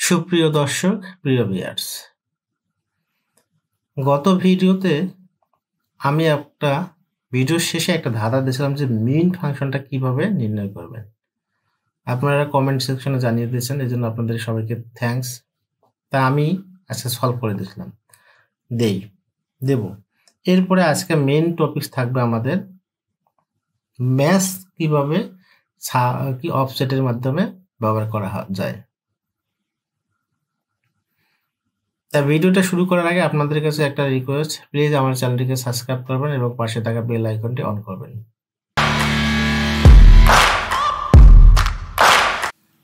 সুপ্রিয় দর্শক, প্রিয় ভিউয়ার্স, গত ভিডিওতে আমি একটা ভিডিওর শেষে একটা ধাঁধা দিয়েছিলাম যে মিন ফাংশনটা কিভাবে নির্ণয় করবেন। আপনারা কমেন্ট সেকশনে জানিয়ে দিয়েছেন, এই জন্য আপনাদের সবাইকে থ্যাঙ্কস। তা আমি আজকে সলভ করে দিয়েছিলাম, দেব। এরপরে আজকে মেন টপিক থাকবে আমাদের ম্যাথ কিভাবে কি অফসেটের মাধ্যমে ব্যবহার করা যায়। তা ভিডিওটা শুরু করার আগে আপনাদের কাছে একটা রিকোয়েস্ট, প্লিজ আমার চ্যানেলটিকে সাবস্ক্রাইব করবেন এবং পাশে থাকা বেল আইকনটি অন করবেন।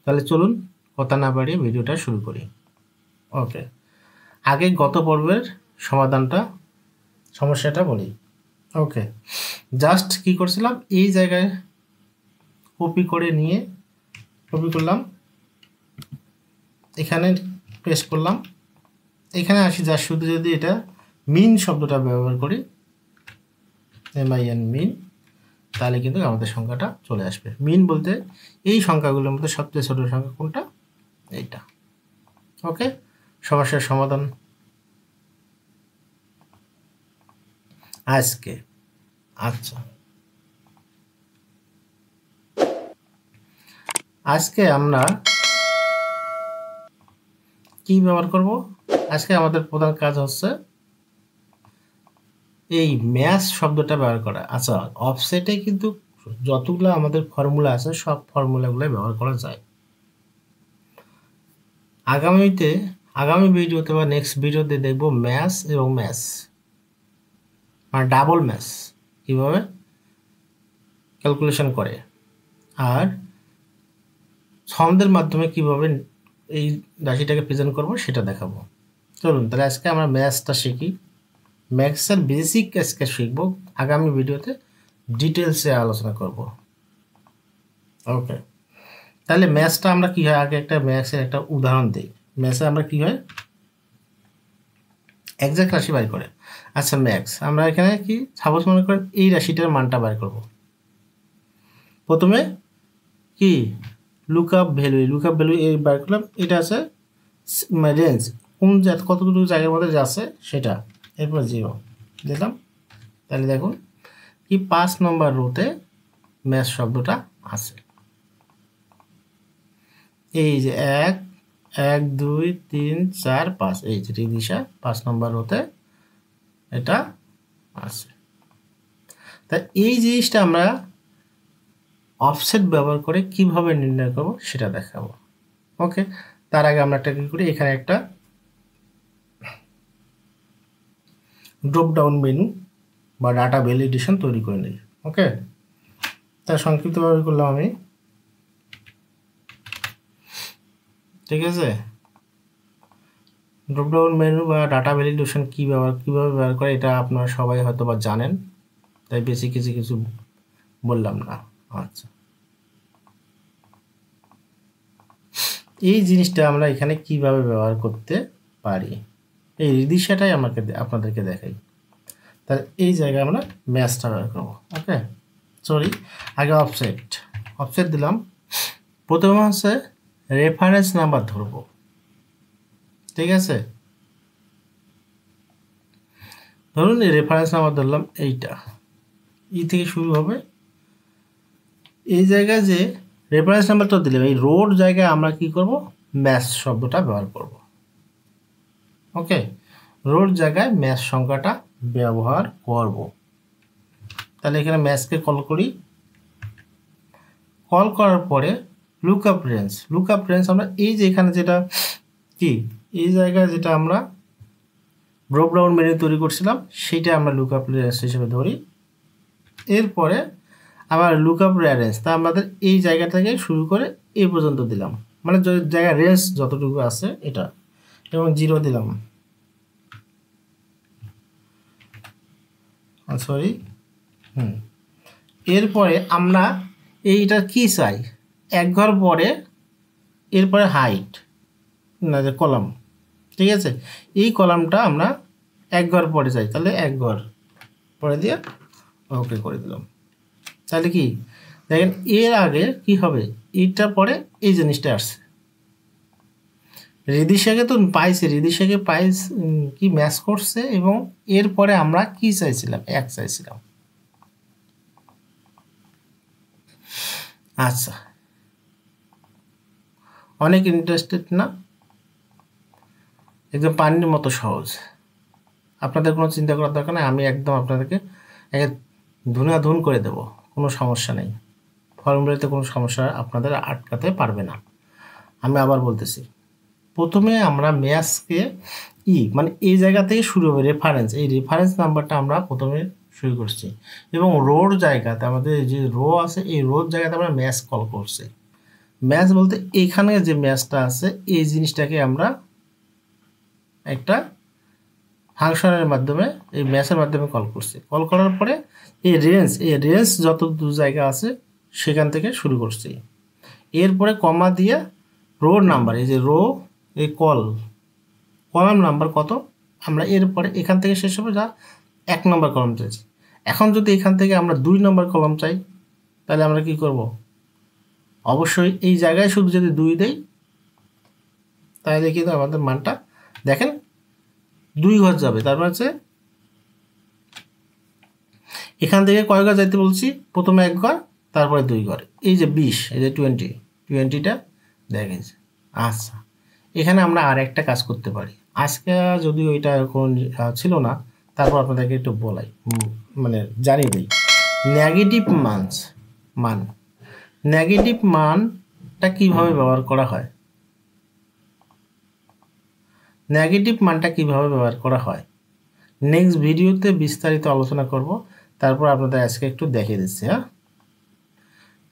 তাহলে চলুন কথা না বাড়িয়ে ভিডিওটা শুরু করি। ওকে, আগে গত পর্বের সমস্যাটা বলি। ওকে, জাস্ট কি করছিলাম, এই জায়গায় কপি করলাম, এখানে পেস্ট করলাম, এখানে আসি। যা শুধু যদি এটা মিন শব্দটা ব্যবহার করি, MIN মিন, তাহলে কিন্তু আমাদের সংখ্যাটা চলে আসবে। মিন বলতে এই সংখ্যাগুলোর মধ্যে সবচেয়ে ছোট সংখ্যা কোনটা, এইটা। ওকে, সমস্যার সমাধান আজকে। আচ্ছা, আজকে আমরা কি ব্যবহার করব? আজকে আমাদের প্রধান কাজ হচ্ছে এই ম্যাথ শব্দটা ব্যবহার করা। আচ্ছা, অফসেটে কিন্তু যতগুলো আমাদের ফর্মুলা আছে সব ফর্মুলাগুলো ব্যবহার করা যায়। আগামী ভিডিওতে বা নেক্সট ভিডিওতে দেখব ম্যাথ এবং ম্যাথ মানে ডাবল ম্যাথ কীভাবে ক্যালকুলেশন করে, আর ছন্দের মাধ্যমে কিভাবে এই রাশিটাকে প্রেজেন্ট করব সেটা দেখাবো। চলুন তাহলে আজকে আমরা ম্যাথসটা শিখি। ম্যাথসের বেসিক আজকে শিখব, আগামী ভিডিওতে ডিটেলসে আলোচনা করব। ওকে, তাহলে ম্যাথসটা আমরা কি হয়, আগে একটা ম্যাথসের একটা উদাহরণ দিই। ম্যাথসে আমরা কি হয়, একজ্যাক্ট রাশি বাইর করে। আচ্ছা, ম্যাথস আমরা এখানে কি সাপোজ মনে করেন এই রাশিটার মানটা বাইর করব। প্রথমে কি লুকআপ ভ্যালু এই বাইর করলাম। এটা আছে রেঞ্জ, কোন কতটুকু জায়গার মধ্যে যাচ্ছে সেটা। এরপর 0 দিলাম। তাহলে দেখুন কি 5 নম্বর রোতে ম্যাথ শব্দটা আছে। এই যে 1 1 2 3 4 5, এই যে দিশা 5 নম্বর রোতে এটা আছে। তা এই জিনিসটা আমরা অফসেট ব্যবহার করে কিভাবে নির্ণয় করব সেটা দেখাবো। ওকে, তার আগে আমরা একটা কি করি, এখানে একটা ড্রপ ডাউন মেনু বা ডাটা ভ্যালিডেশন তৈরি করে নিই। ওকে, তা সংক্ষিপ্তভাবে করলাম আমি। ঠিক আছে, ড্রপ ডাউন মেনু বা ডাটা ভ্যালিডেশন কিভাবে ব্যবহার করে এটা আপনারা সবাই হয়তো বা জানেন, তাই বেশি কিছু বললাম না। আচ্ছা, এই জিনিসটা আমরা এখানে কিভাবে ব্যবহার করতে পারি, এই দিশাটাই আপনাদেরকে দেখাই। তাহলে এই জায়গায় আমরা ম্যাথসটা ব্যবহার করবো। ওকে, আগে অফসেট দিলাম। প্রথমে হচ্ছে রেফারেন্স নাম্বার ধরবো। ঠিক আছে, ধরুন এই রেফারেন্স নাম্বার ধরলাম, এইটা থেকে শুরু হবে। এই জায়গায় যে রেফারেন্স নাম্বারটা দিলাম, এই রোড জায়গায় আমরা কি করব, ম্যাথ শব্দটা ব্যবহার করব। ওকে, রোড জায়গায় ম্যাথ সংখ্যাটা ব্যবহার করব। তাহলে এখানে ম্যাথকে কল করার পরে লুকআপ রেঞ্জ আমরা এই যে এখানে যেটা কি এই জায়গায় যেটা আমরা ড্রপ ডাউন মেনু তৈরি করছিলাম সেটা আমরা লুকআপ রেঞ্জ হিসেবে ধরি। এরপরে আবার লুকআপ রেঞ্জ, তা আমাদের এই জায়গা থেকে শুরু করে এই পর্যন্ত দিলাম, মানে জায়গা রেঞ্জ যতটুকু আছে এটা, এবং 0 দিলাম। এরপরে আমরা এইটা কি চাই, এক ঘর পরে এরপরে হাইট না যে কলাম। ঠিক আছে, এই কলামটা আমরা এক ঘর পরে চাই, তাহলে এক ঘর পরে দিয়ে ওকে করে দিলাম। তাহলে কি দেখেন, এর আগে কি হবে, এইটার পরে এই জিনিসটা আসছে। রিদিশাকে তো পাইছে, রিদিশাকে পাইস কি ম্যাচ করছে, এবং এরপরে আমরা কি চাইছিলাম, 1 চাইছিলাম। আচ্ছা, অনেক ইন্টারেস্টেড না? একদম পানির মতো সহজ, আপনাদের কোনো চিন্তা করার দরকার নেই। আমি একদম আপনাদেরকে ধুনাধুন করে দেব, কোনো সমস্যা নেই। ফর্মুলাতে কোনো সমস্যা আপনাদের আটকাতে পারবে না। আমি আবার বলতেছি, প্রথমে আমরা ম্যাচকে মানে এই জায়গা থেকে শুরু হবে, রেফারেন্স, এই রেফারেন্স নাম্বারটা আমরা প্রথমে শুরু করছি, এবং রোর জায়গাতে আমাদের যে রো আছে, এই রোর জায়গাতে আমরা ম্যাচ কল করছি। ম্যাচ বলতে এখানে যে ম্যাচটা আছে, এই জিনিসটাকে আমরা একটা ফাংশনের মাধ্যমে, এই ম্যাচের মাধ্যমে কল করছি। কল করার পরে এই রেঞ্জ যত দু জায়গা আছে সেখান থেকে শুরু করছি। এরপরে কমা দিয়ে রোর নাম্বার, এই যে রো, এই কলাম নাম্বার কত, আমরা এরপরে এখান থেকে শেষ হবে যা 1 নম্বর কলাম চাইছি। এখন যদি এখান থেকে আমরা 2 নম্বর কলাম চাই, তাহলে আমরা কি করব? অবশ্যই এই জায়গায় শুধু যদি 2 দেই, তাহলে কিন্তু আমাদের মানটা দেখেন 2 ঘর যাবে। তারপর হচ্ছে এখান থেকে কয় ঘর যাইতে বলছি, প্রথমে 1 ঘর, তারপরে 2 ঘর, এই যে 20, এই যে 20টা দেখেন। আচ্ছা, এখানে আমরা আর একটা কাজ করতে পারি। আজকে যদি ওইটা কোনো ছিল না, তারপর আপনাদেরকে একটু বলাই, মানে জানিয়ে দিই। নেগেটিভ মানটা কিভাবে ব্যবহার করা হয়, নেগেটিভ মানটা কিভাবে ব্যবহার করা হয় নেক্সট ভিডিওতে বিস্তারিত আলোচনা করব। তারপর আপনাদের আজকে একটু দেখিয়ে দিচ্ছি। হ্যাঁ,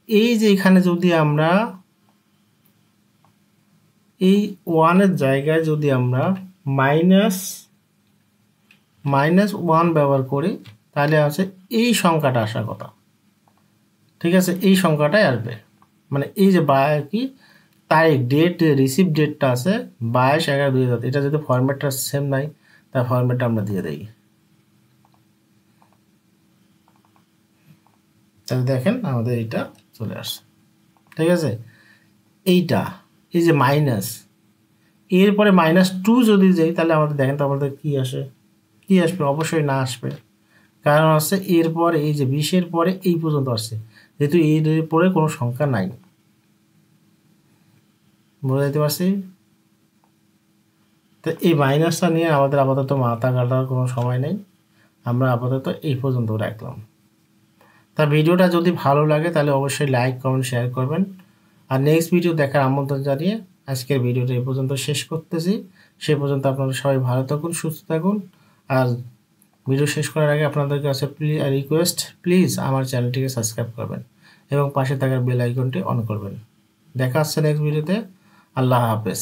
এই যে এখানে যদি আমরা এই 1-এর জায়গায় যদি আমরা -1 ব্যবহার করি, তাহলে আছে এই সংখ্যাটা আসার কথা। ঠিক আছে, এই সংখ্যাটাই আসবে। মানে এই যে কি তারিখ, ডেট, রিসিভ ডেটটা আছে 22/11/2007, এটা যদি ফরম্যাটটা সেম নাই, তার ফরম্যাটটা আমরা দিয়ে দিই। তাহলে দেখেন আমাদের এইটা চলে আসছে। ঠিক আছে, এইটা এই যে মাইনাস, এরপরে -2 যদি যাই, তাহলে আমাদের দেখেন তো আমাদের কি আসবে, অবশ্যই না আসবে। কারণ হচ্ছে এরপরে এই যে 20-এর পরে এই পর্যন্ত আসছে, যেহেতু এর পরে কোনো সংখ্যা নাই। বুঝতে পারছি? তো এই মাইনাসটা নিয়ে আমাদের আপাতত মাথা কাটার কোনো সময় নেই, আমরা আপাতত এই পর্যন্ত রাখলাম। তা ভিডিওটা যদি ভালো লাগে তাহলে অবশ্যই লাইক, কমেন্ট, শেয়ার করবেন। আর নেক্সট ভিডিও দেখার আমন্ত্রণ জানিয়ে আজকের ভিডিওটা এই পর্যন্ত শেষ করতেছি। সে পর্যন্ত আপনারা সবাই ভালো থাকুন, সুস্থ থাকুন। আর ভিডিও শেষ করার আগে আপনাদের কাছে প্লিজ আমার চ্যানেলটিকে সাবস্ক্রাইব করবেন এবং পাশে থাকার বেল আইকনটি অন করবেন। দেখা হচ্ছে নেক্সট ভিডিওতে। আল্লাহ হাফেজ।